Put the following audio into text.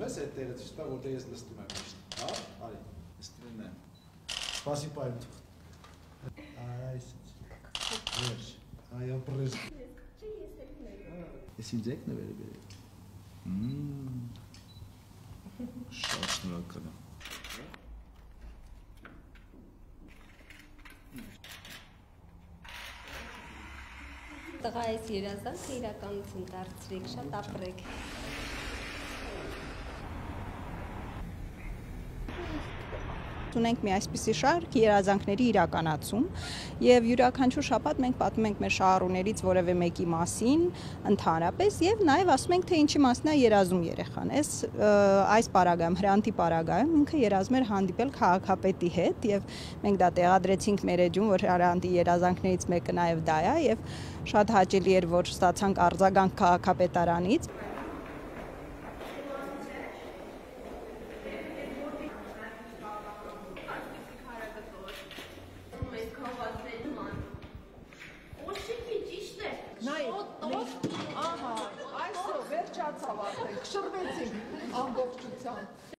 նստում ես, այդ տեղը ցույց տա, որտեղ ես նստում եմ միշտ, հա, արի, նստում եմ։ Սպասի պայմ թող։ Այս, այ ապրես։ Ես ինձ եք նվերը բերել։ Շատ շնորհակալ եմ։ Տղա այս երազանքը իրականություն դարձրեք, շատ ապրեք։ Ունենք մի այսպիսի շարք երազանքների իրականացում եւ յուրաքանչյուր շաբաթ մենք պատմում ենք մեր շահառուներից որևէ մեկի մասին ընդհանրապես եւ նաեւ ասում ենք թե ինչի մասն է երազում երեխան։ Այս պարագայում Հրանտի պարագայում ինքը երազում էր հանդիպել քաղաքապետի հետ եւ մենք դա տեղադրեցինք մեր էջում, որ Հրանտի երազանքներից մեկը նաեւ դա է եւ շատ հաճելի էր որ ստացանք արձագանք քաղաքապետարանից։ Ահա, այսօր վերջացավ արդեն, շրվեցինք ամբողջությամբ։